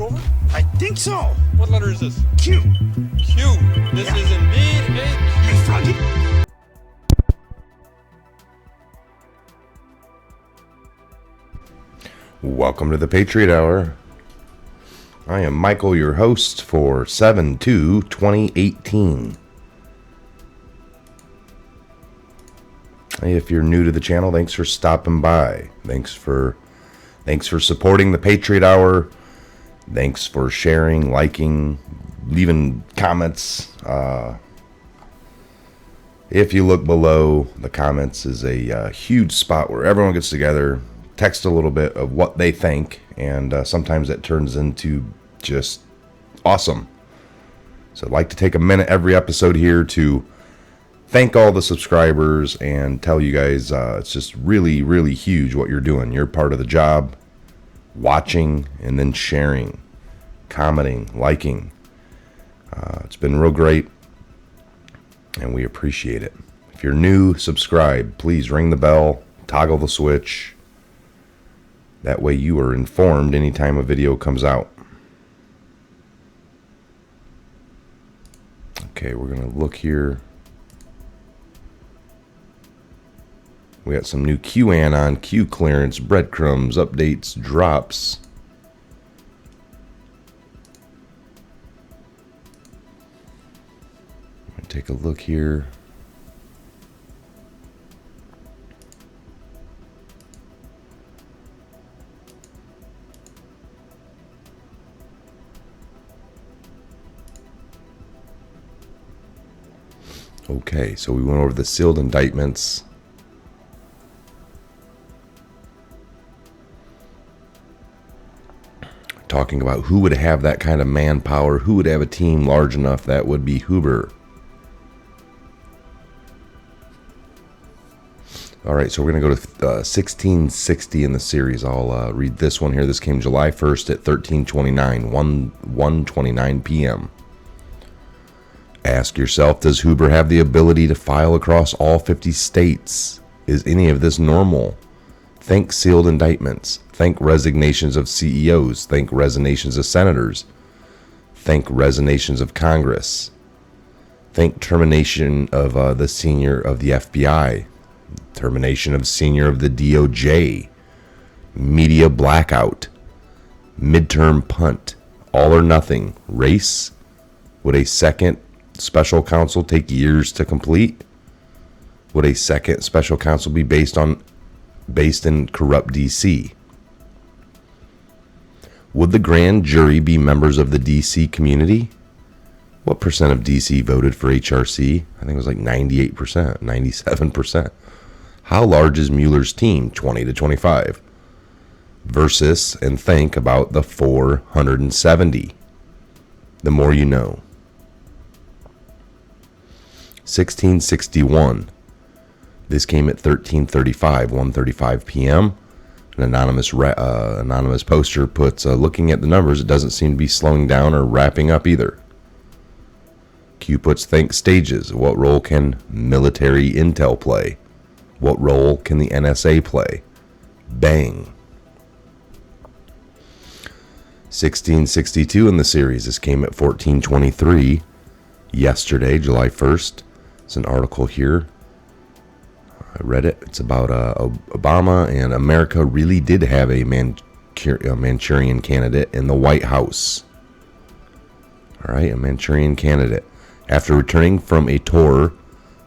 over? I think so. What letter is this? Q. Q. This Yeah. is indeed a Hey, Q. Froggy. Welcome to the Patriot Hour. I am Michael, your host for 7/2/2018. Hey, if you're new to the channel, thanks for stopping by. Thanks for supporting the Patriot Hour. Thanks for sharing, liking, leaving comments. If you look below the comments is a huge spot where everyone gets together, text a little bit of what they think, and sometimes it turns into just awesome. So I'd like to take a minute every episode here to thank all the subscribers and tell you guys it's just really, really huge what you're doing. You're part of the job, watching and then sharing, commenting, liking. It's been real great, and we appreciate it. If you're new, subscribe. Please ring the bell, toggle the switch. That way you are informed anytime a video comes out. Okay, we're going to look here. We got some new Anon, Q clearance, breadcrumbs, updates, drops. Take a look here. Okay, so we went over the sealed indictments. Talking about who would have that kind of manpower, who would have a team large enough. That would be Huber. All right, so we're going to go to 1660 in the series. I'll read this one here. This came July 1st at 13:29, 1:29 p.m. Ask yourself, does Huber have the ability to file across all 50 states? Is any of this normal? Think sealed indictments. Think resignations of CEOs. Think resignations of senators. Think resignations of Congress. Think termination of the senior of the FBI. Termination of senior of the DOJ. Media blackout. Midterm punt. All or nothing. Race. Would a second special counsel take years to complete? Would a second special counsel be based in corrupt DC? Would the grand jury be members of the DC community? What percent of DC voted for HRC? I think it was like 98%, 97%. How large is Mueller's team? 20 to 25. Versus, and think about the 470. The more you know. 1661. This came at 13:35, 1:35 p.m. An anonymous poster puts, looking at the numbers, it doesn't seem to be slowing down or wrapping up either. Q puts, think stages. What role can military intel play? What role can the NSA play? Bang. 1662 in the series. This came at 14:23 yesterday, July 1st. It's an article here. I read it. It's about Obama, and America really did have a Manchurian candidate in the White House. All right, a Manchurian candidate. After returning from a tour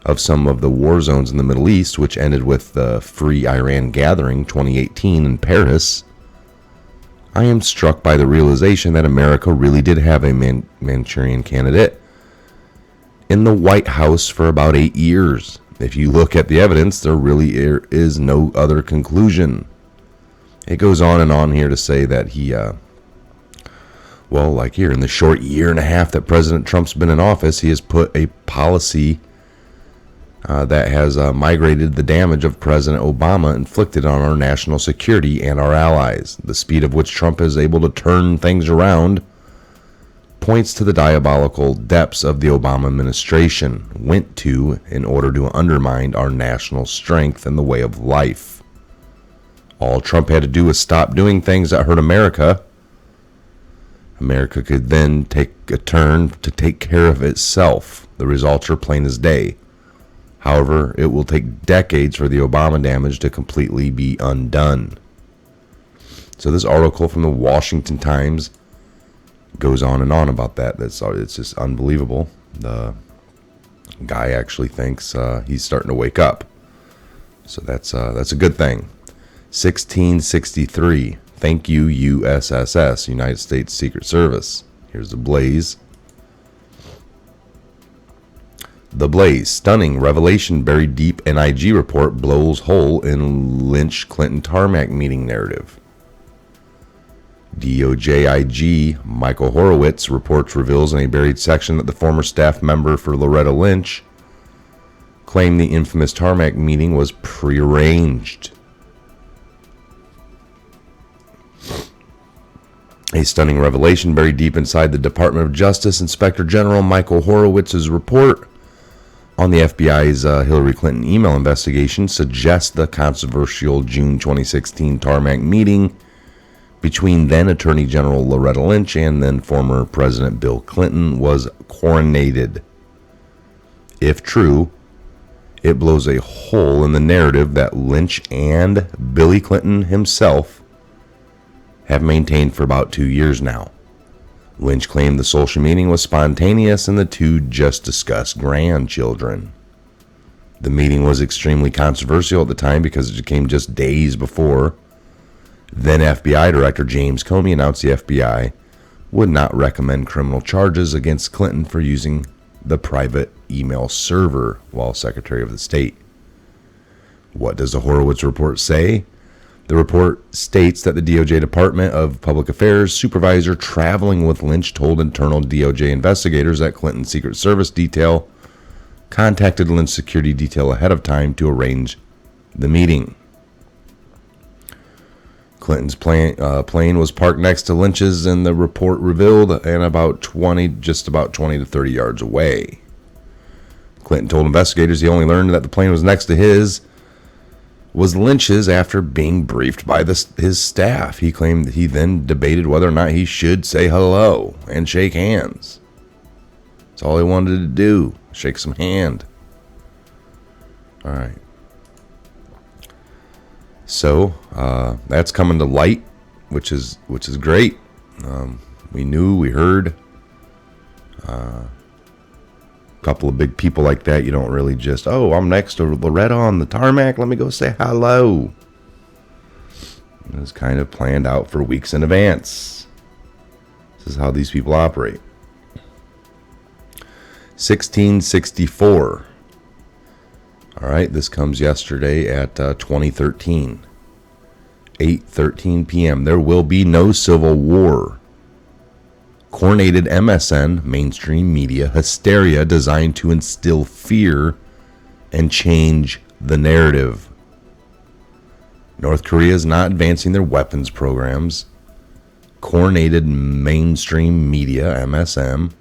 of some of the war zones in the Middle East, which ended with the Free Iran Gathering 2018 in Paris, I am struck by the realization that America really did have a Manchurian candidate in the White House for about 8 years. If you look at the evidence, there really is no other conclusion. It goes on and on here to say that he, like here, in the short year and a half that President Trump's been in office, he has put a policy that has migrated the damage of President Obama inflicted on our national security and our allies. The speed of which Trump is able to turn things around points to the diabolical depths of the Obama administration went to in order to undermine our national strength and the way of life. All Trump had to do was stop doing things that hurt America, America could then take a turn to take care of itself. The results are plain as day. However, it will take decades for the Obama damage to completely be undone. So this article from the Washington Times goes on and on about that. It's just unbelievable. The guy actually thinks he's starting to wake up. So that's a good thing. 1663. Thank you, USSS, United States Secret Service. Here's the blaze. The blaze. Stunning revelation buried deep NIG report blows hole in Lynch Clinton tarmac meeting narrative. DOJ IG Michael Horowitz reports reveals in a buried section that the former staff member for Loretta Lynch claimed the infamous tarmac meeting was prearranged. A stunning revelation buried deep inside the Department of Justice Inspector General Michael Horowitz's report on the FBI's Hillary Clinton email investigation suggests the controversial June 2016 tarmac meeting between then Attorney General Loretta Lynch and then former President Bill Clinton was coordinated. If true, it blows a hole in the narrative that Lynch and Billy Clinton himself have maintained for about 2 years now. Lynch claimed the social meeting was spontaneous and the two just discussed grandchildren. The meeting was extremely controversial at the time because it came just days before then FBI Director James Comey announced the FBI would not recommend criminal charges against Clinton for using the private email server while Secretary of the State. What does the Horowitz report say? The report states that the DOJ Department of Public Affairs supervisor traveling with Lynch told internal DOJ investigators that Clinton's Secret Service detail contacted Lynch's security detail ahead of time to arrange the meeting. Clinton's plane was parked next to Lynch's, and the report revealed, and just about 20 to 30 yards away. Clinton told investigators he only learned that the plane was next to his was Lynch's after being briefed by his staff. He claimed that he then debated whether or not he should say hello and shake hands. That's all he wanted to do, shake some hand. All right. So that's coming to light, which is great. We knew, we heard. Couple of big people like that, you don't really just, oh, I'm next to Loretta on the tarmac, let me go say hello. It was kind of planned out for weeks in advance. This is how these people operate. 1664. All right, this comes yesterday at 2013. 8:13 p.m. There will be no civil war. Coordinated MSN, mainstream media, hysteria designed to instill fear and change the narrative. North Korea is not advancing their weapons programs. Coordinated mainstream media, MSM,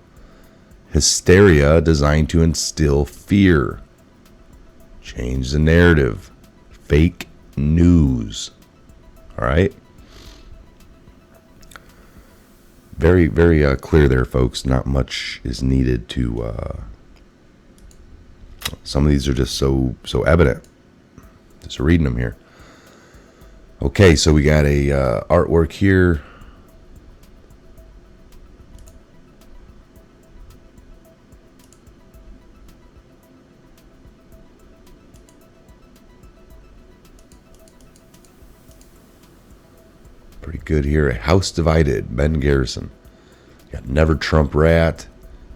hysteria designed to instill fear. Change the narrative. Fake news. All right? Very, very clear there, folks. Not much is needed to... some of these are just so evident. Just reading them here. Okay, so we got a artwork here. Pretty good here. A House Divided, Ben Garrison. Got Never Trump Rat,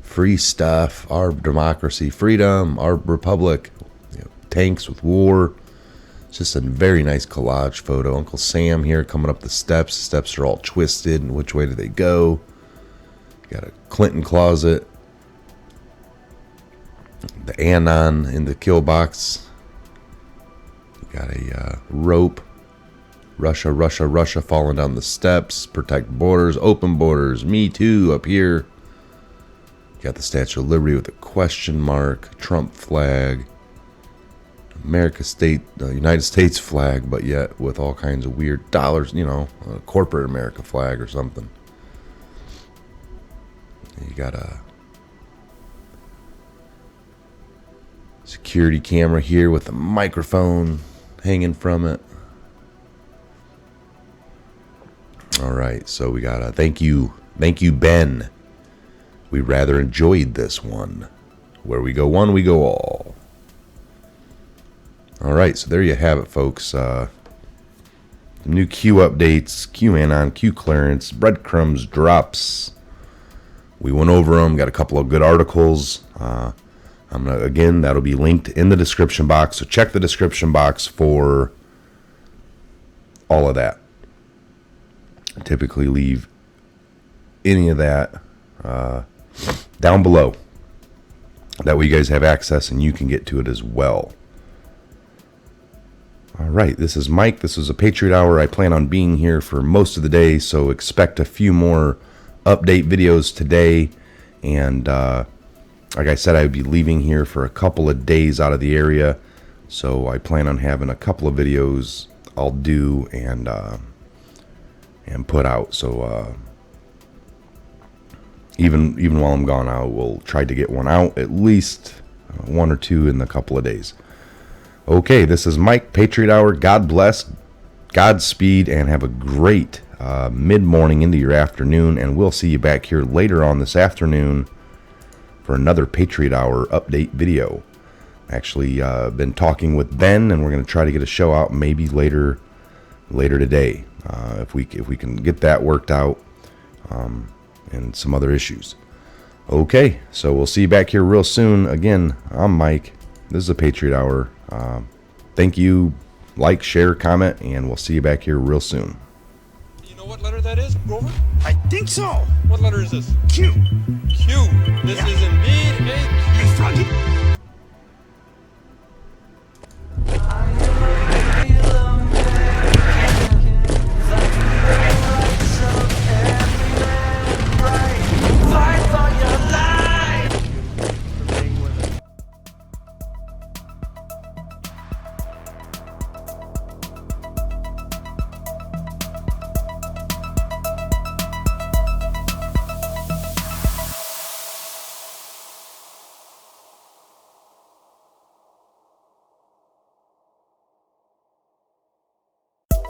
Free Stuff, Our Democracy, Freedom, Our Republic, Tanks with War. It's just a very nice collage photo. Uncle Sam here coming up the steps. The steps are all twisted, and which way do they go? Got a Clinton closet. The Anon in the kill box. Got a rope. Russia, Russia, Russia falling down the steps. Protect borders, open borders. Me too up here. Got the Statue of Liberty with a question mark. Trump flag. United States flag, but yet with all kinds of weird dollars, a corporate America flag or something. You got a security camera here with a microphone hanging from it. All right, so we got a thank you, Ben. We rather enjoyed this one. Where we go one, we go all. All right, so there you have it, folks. New Q updates, Q Anon, Q clearance, breadcrumbs, drops. We went over them, got a couple of good articles. Again, that'll be linked in the description box, so check the description box for all of that. I typically leave any of that down below. That way you guys have access and you can get to it as well. All right, this is Mike. This is a Patriot Hour. I plan on being here for most of the day, so expect a few more update videos today. And like I said, I would be leaving here for a couple of days out of the area, so I plan on having a couple of videos I'll do and put out. So even while I'm gone, I will try to get one out, at least one or two in a couple of days. Okay, this is Mike, Patriot Hour. God bless, Godspeed, and have a great mid-morning into your afternoon, and we'll see you back here later on this afternoon for another Patriot Hour update video. Actually, been talking with Ben, and we're going to try to get a show out maybe later today, if we can get that worked out, and some other issues. Okay, so we'll see you back here real soon. Again, I'm Mike. This is a Patriot Hour. Thank you. Like, share, comment, and we'll see you back here real soon. You know what letter that is, Grover? I think so. What letter is this? Q. Q. This is indeed a Q. I found it.